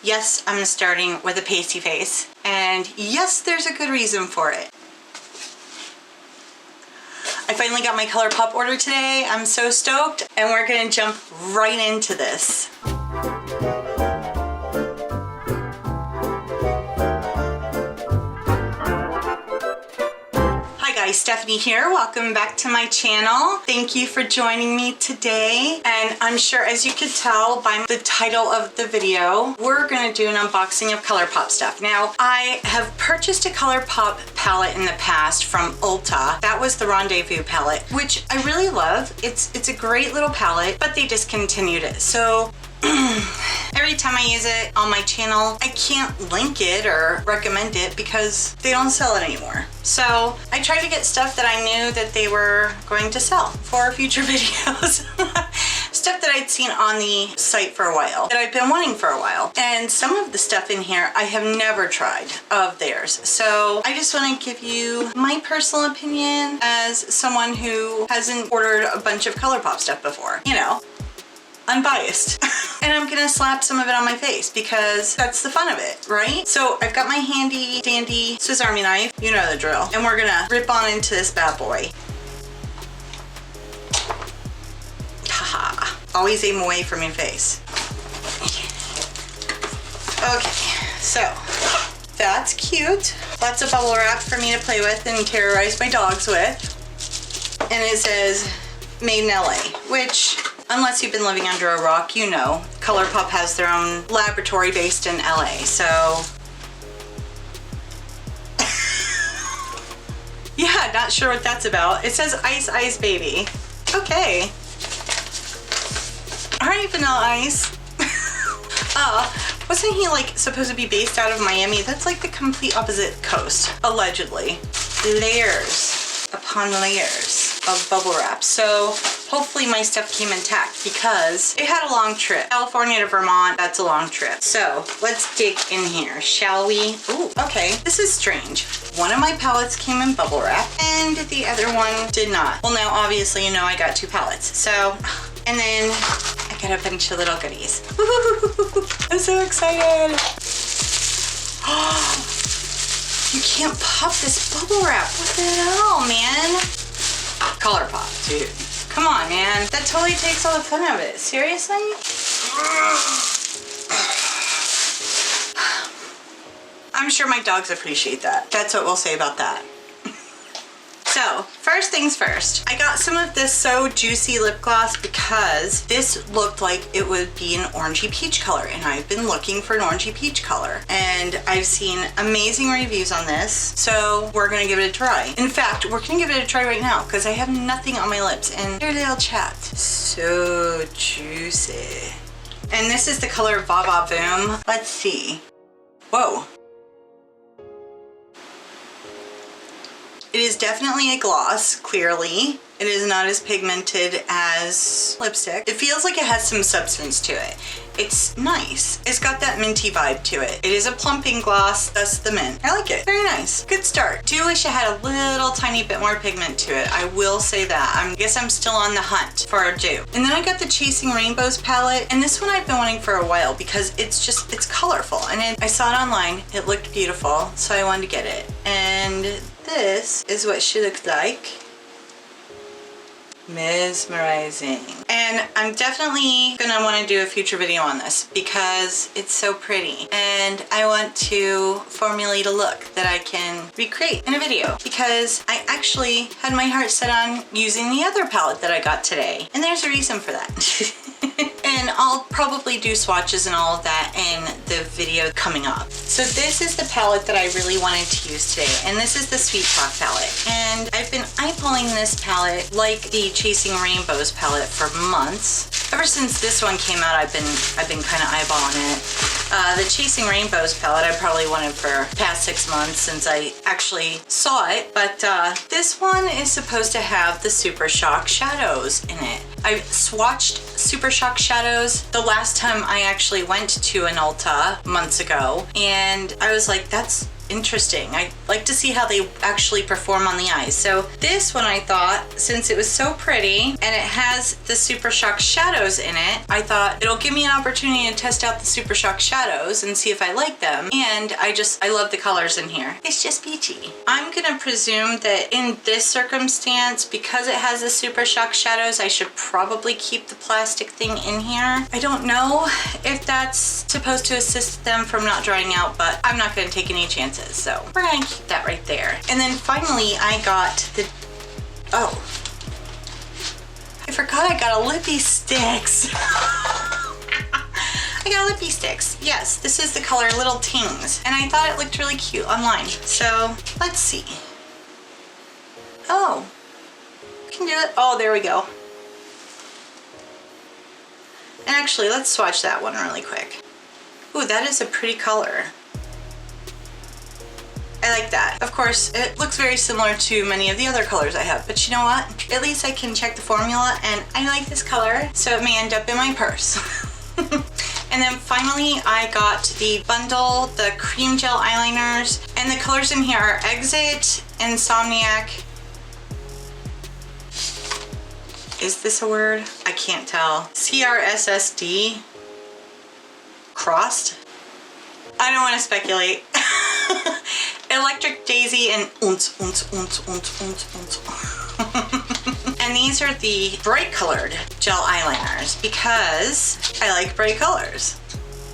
Yes, I'm starting with a pasty face. And yes, there's a good reason for it. I finally got my Colourpop order today. I'm so stoked, and we're gonna jump right into this. Stephanie here. Welcome back to my channel. Thank you for joining me today. And I'm sure, as you could tell by the title of the video, we're going to do an unboxing of Colourpop stuff. Now, I have purchased a Colourpop palette in the past from Ulta. That was the Rendezvous palette, which I really love. It's a great little palette, but they discontinued it. So every time I use it on my channel, I can't link it or recommend it because they don't sell it anymore. So I tried to get stuff that I knew that they were going to sell for future videos. Stuff that I'd seen on the site for a while, that I've been wanting for a while. And some of the stuff in here I have never tried of theirs. So I just want to give you my personal opinion as someone who hasn't ordered a bunch of Colourpop stuff before. You know, unbiased. And I'm gonna slap some of it on my face because that's the fun of it, right? So I've got my handy dandy Swiss Army knife, you know the drill, and we're gonna rip on into this bad boy. Haha, always aim away from your face. Okay, so that's cute. Lots of bubble wrap for me to play with and terrorize my dogs with. And it says made in LA, which, unless you've been living under a rock, you know, Colourpop has their own laboratory based in LA, so. Yeah, not sure what that's about. It says Ice Ice Baby. Okay. All right, Vanilla Ice. Wasn't he like supposed to be based out of Miami? That's like the complete opposite coast, allegedly. Layers upon layers of bubble wrap. So hopefully my stuff came intact because it had a long trip. California to Vermont, that's a long trip. So let's dig in here, shall we? Ooh, okay, this is strange. One of my palettes came in bubble wrap and the other one did not. Well, now obviously you know I got two palettes. So, and then I got a bunch of little goodies. I'm so excited. Oh, you can't pop this bubble wrap. What the hell, man? Colourpop, dude. Come on, man. That totally takes all the fun out of it. Seriously? I'm sure my dogs appreciate that. That's what we'll say about that. So, first things first, I got some of this So Juicy lip gloss because this looked like it would be an orangey peach color, and I've been looking for an orangey peach color, and I've seen amazing reviews on this, so we're gonna give it a try. In fact, we're gonna give it a try right now because I have nothing on my lips, and here they'll chat. So juicy. And this is the color Va Va Boom. Let's see. Whoa. It is definitely a gloss, clearly. It is not as pigmented as lipstick. It feels like it has some substance to it. It's nice. It's got that minty vibe to it. It is a plumping gloss, thus the mint. I like it. Very nice. Good start. Do wish it had a little tiny bit more pigment to it. I will say that. I guess I'm still on the hunt for a dupe. And then I got the Chasing Rainbows palette, and this one I've been wanting for a while because it's colorful. And I saw it online. It looked beautiful, so I wanted to get it. And this is what she looked like. Mesmerizing. And I'm definitely gonna want to do a future video on this because it's so pretty, and I want to formulate a look that I can recreate in a video because I actually had my heart set on using the other palette that I got today, and there's a reason for that. And I'll probably do swatches and all of that in the video coming up. So this is the palette that I really wanted to use today, and this is the Sweet Talk palette. And I've been eyeballing this palette like the Chasing Rainbows palette for months. Ever since this one came out, I've been kind of eyeballing it. The Chasing Rainbows palette I probably wanted for the past 6 months since I actually saw it, but this one is supposed to have the Super Shock shadows in it. I've swatched Super Shock shadows the last time I actually went to an Ulta months ago, and I was like, that's interesting. I like to see how they actually perform on the eyes. So this one, I thought, since it was so pretty and it has the Super Shock shadows in it, I thought it'll give me an opportunity to test out the Super Shock shadows and see if I like them. And I love the colors in here. It's just peachy. I'm gonna presume that in this circumstance, because it has the Super Shock shadows, I should probably keep the plastic thing in here. I don't know if that's supposed to assist them from not drying out, but I'm not gonna take any chances. So we're gonna keep that right there. And then finally I got the, oh, I forgot I got a lippy sticks. I got lippy sticks. Yes, this is the color Little Tings. And I thought it looked really cute online. So let's see. Oh, can do it. Oh, there we go. And actually, let's swatch that one really quick. Ooh, that is a pretty color. I like that. Of course, it looks very similar to many of the other colors I have, but you know what? At least I can check the formula, and I like this color, so it may end up in my purse. And then finally, I got the bundle, the cream gel eyeliners, and the colors in here are Exit, Insomniac. Is this a word? I can't tell. CRSSD. Crossed? I don't want to speculate. Electric Daisy and Unz, Unz, Unz, Unz, Unz, Unz. And these are the bright colored gel eyeliners because I like bright colors.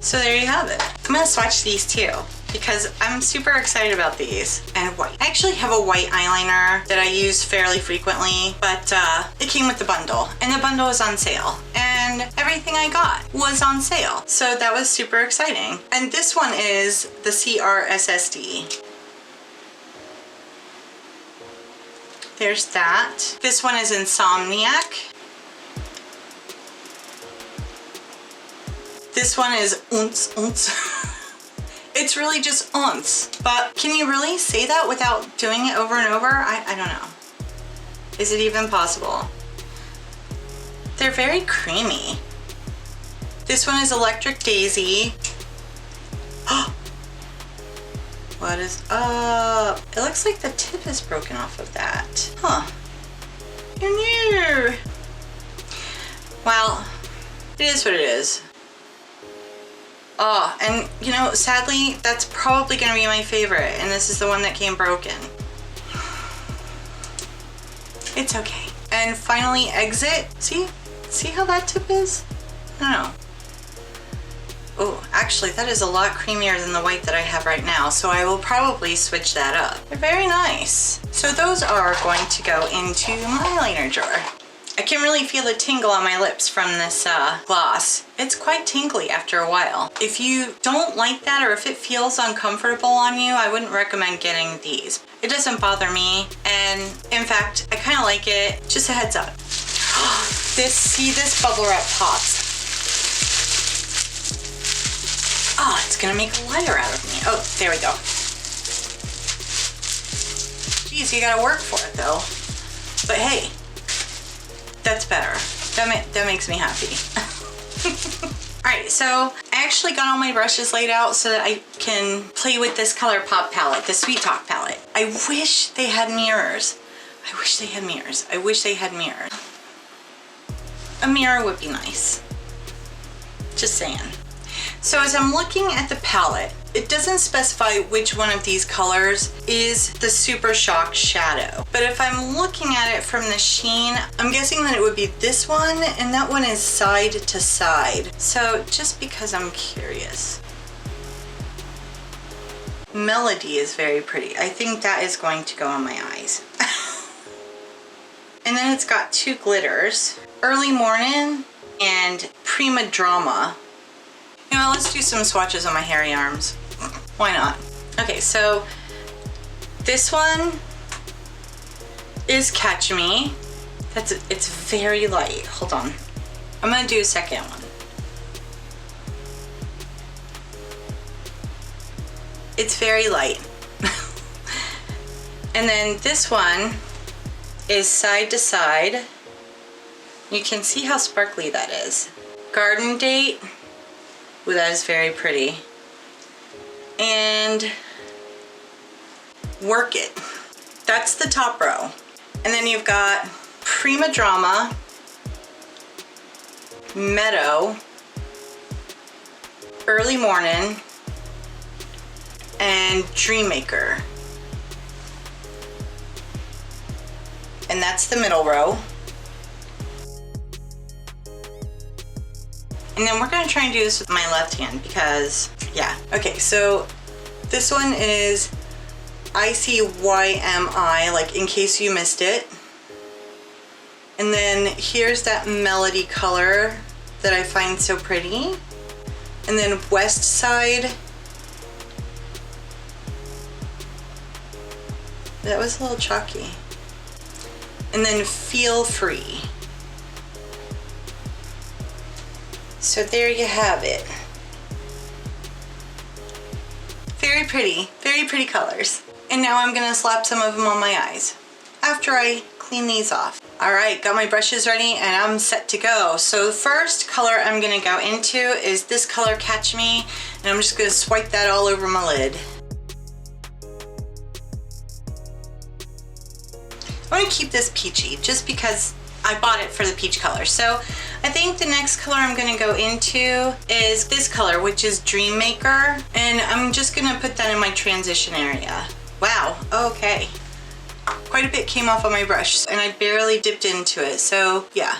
So there you have it. I'm gonna swatch these too because I'm super excited about these. And white. I actually have a white eyeliner that I use fairly frequently, but it came with the bundle and the bundle was on sale. And everything I got was on sale. So that was super exciting. And this one is the CRSSD. There's that. This one is Insomniac. This one is Unz, Unz. It's really just Unz. But can you really say that without doing it over and over? I don't know. Is it even possible? They're very creamy. This one is Electric Daisy. What is up? It looks like the tip is broken off of that. Huh. No. Well, it is what it is. Oh, and you know, sadly, that's probably gonna be my favorite, and this is the one that came broken. It's okay. And finally, Exit. See how that tip is? I don't know. Oh, actually, that is a lot creamier than the white that I have right now, so I will probably switch that up. They're very nice. So those are going to go into my eyeliner drawer. I can really feel the tingle on my lips from this gloss. It's quite tingly after a while. If you don't like that or if it feels uncomfortable on you, I wouldn't recommend getting these. It doesn't bother me, and in fact, I kind of like it. Just a heads up. This bubble wrap pops. Oh, it's gonna make a lighter out of me. Oh, there we go. Geez, you gotta work for it though. But hey, that's better. That makes me happy. Alright, so I actually got all my brushes laid out so that I can play with this Colourpop palette, the Sweet Talk palette. I wish they had mirrors. I wish they had mirrors. I wish they had mirrors. A mirror would be nice. Just saying. So as I'm looking at the palette, it doesn't specify which one of these colors is the Super Shock shadow. But if I'm looking at it from the sheen, I'm guessing that it would be this one, and that one is side to side. So just because I'm curious. Melody is very pretty. I think that is going to go on my eyes. And then it's got two glitters, Early Morning and Prima Drama. You know, let's do some swatches on my hairy arms. Why not? Okay, so this one is Catch Me. It's very light. Hold on. I'm gonna do a second one. It's very light. And then this one is Side to Side. You can see how sparkly that is. Garden Date. Ooh, that is very pretty. And work it. That's the top row. And then you've got Prima Drama, Meadow, Early Morning, and Dreammaker. And that's the middle row. And then we're gonna try and do this with my left hand because, yeah. Okay, so this one is ICYMI, like in case you missed it. And then here's that melody color that I find so pretty. And then West Side. That was a little chalky. And then Feel Free. So there you have it. Very pretty colors. And now I'm gonna slap some of them on my eyes after I clean these off. All right, got my brushes ready and I'm set to go. So the first color I'm gonna go into is this color, Catch Me, and I'm just gonna swipe that all over my lid. I want to keep this peachy just because I bought it for the peach color. So I think the next color I'm going to go into is this color, which is Dreammaker, and I'm just going to put that in my transition area. Wow, okay. Quite a bit came off on my brush and I barely dipped into it, so yeah.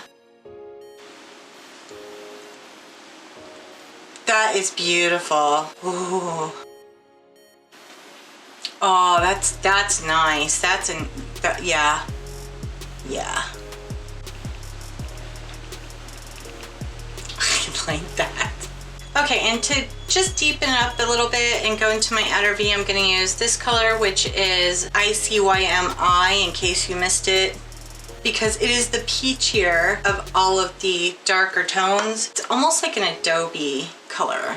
That is beautiful. Ooh. Oh, that's nice. Yeah. I like that. Okay, and to just deepen it up a little bit and go into my outer V, I'm gonna use this color, which is ICYMI, in case you missed it, because it is the peachier of all of the darker tones. It's almost like an Adobe color.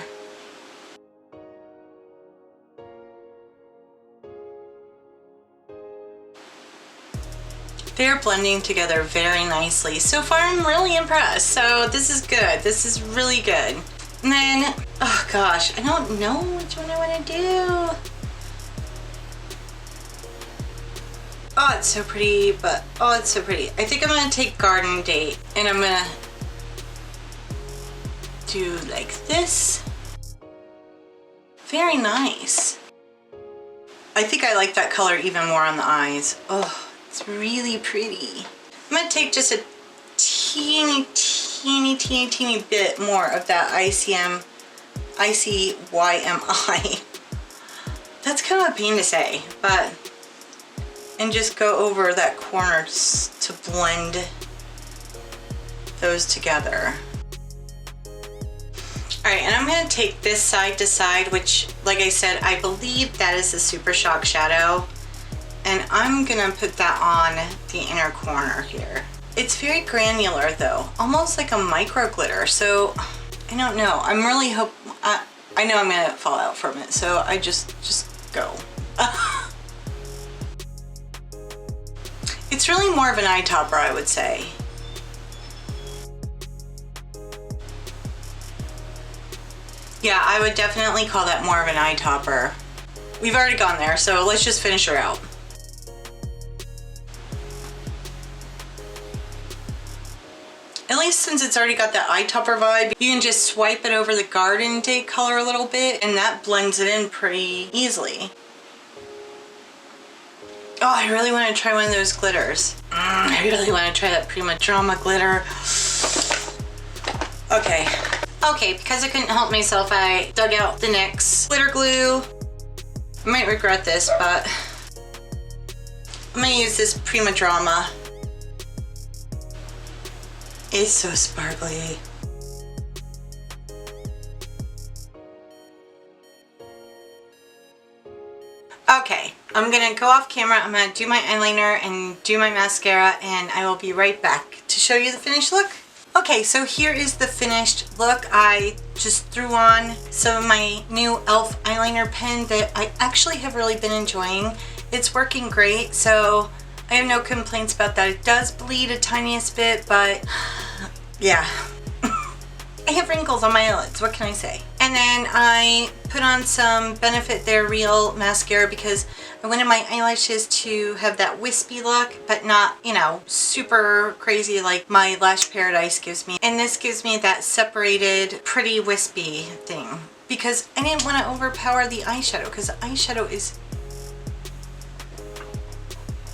They're blending together very nicely. So far, I'm really impressed. So this is good. This is really good. And then, oh gosh, I don't know which one I want to do. Oh, it's so pretty, but oh, it's so pretty. I think I'm gonna take Garden Date and I'm gonna do like this. Very nice. I think I like that color even more on the eyes. Oh. It's really pretty. I'm gonna take just a teeny bit more of that ICYMI. That's kind of a pain to say, but, and just go over that corner to blend those together. All right, and I'm gonna take this side to side, which, like I said, I believe that is the Super Shock shadow. And I'm gonna put that on the inner corner here. It's very granular though, almost like a micro glitter. So I don't know. I'm really I know I'm gonna fall out from it. So I just go. It's really more of an eye topper, I would say. Yeah, I would definitely call that more of an eye topper. We've already gone there, so let's just finish her out. At least since it's already got that eye topper vibe, you can just swipe it over the Garden Date color a little bit and that blends it in pretty easily. Oh, I really want to try one of those glitters. I really want to try that Prima Drama glitter. Okay. Okay, because I couldn't help myself, I dug out the NYX glitter glue. I might regret this, but I'm gonna use this Prima Drama. It's so sparkly. Okay, I'm gonna go off camera. I'm gonna do my eyeliner and do my mascara, and I will be right back to show you the finished look. Okay, so here is the finished look. I just threw on some of my new e.l.f. eyeliner pen that I actually have really been enjoying. It's working great, so I have no complaints about that. It does bleed a tiniest bit, but yeah. I have wrinkles on my eyelids, what can I say? And then I put on some Benefit They're Real mascara because I wanted my eyelashes to have that wispy look, but not, you know, super crazy like my Lash Paradise gives me. And this gives me that separated, pretty wispy thing because I didn't want to overpower the eyeshadow because the eyeshadow is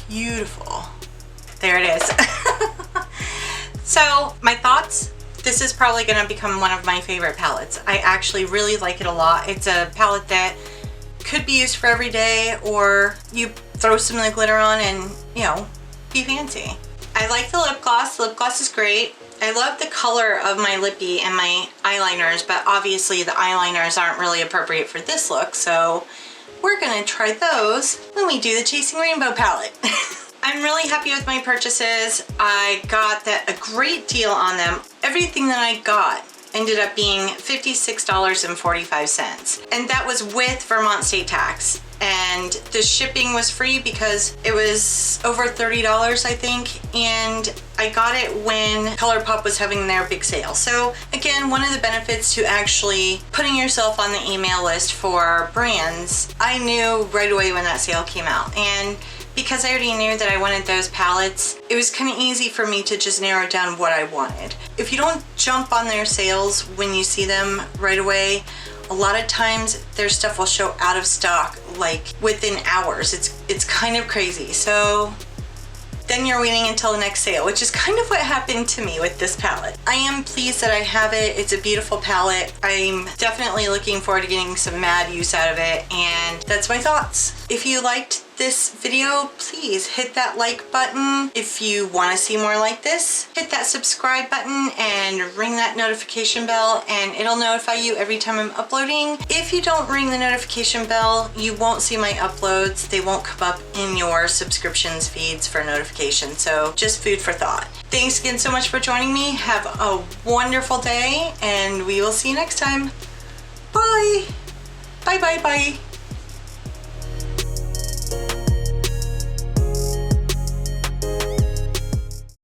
beautiful. There it is. So my thoughts, this is probably going to become one of my favorite palettes. I actually really like it a lot. It's a palette that could be used for every day, or you throw some of the glitter on and, you know, be fancy. I like the lip gloss. The lip gloss is great. I love the color of my lippy and my eyeliners, but obviously the eyeliners aren't really appropriate for this look, so we're gonna try those when we do the Chasing Rainbow palette. I'm really happy with my purchases. I got a great deal on them. Everything that I got ended up being $56.45, and that was with Vermont state tax. And the shipping was free because it was over $30, I think, and I got it when Colourpop was having their big sale. So again, one of the benefits to actually putting yourself on the email list for brands, I knew right away when that sale came out. And because I already knew that I wanted those palettes, it was kind of easy for me to just narrow down what I wanted. If you don't jump on their sales when you see them right away, a lot of times their stuff will show out of stock like within hours. It's kind of crazy. So then you're waiting until the next sale, which is kind of what happened to me with this palette. I am pleased that I have it. It's a beautiful palette. I'm definitely looking forward to getting some mad use out of it, and that's my thoughts. If you liked this video, please hit that like button. If you want to see more like this, hit that subscribe button and ring that notification bell, and it'll notify you every time I'm uploading. If you don't ring the notification bell, you won't see my uploads. They won't come up in your subscriptions feeds for notifications. So just food for thought. Thanks again so much for joining me. Have a wonderful day, and we will see you next time. Bye. Bye, bye, bye.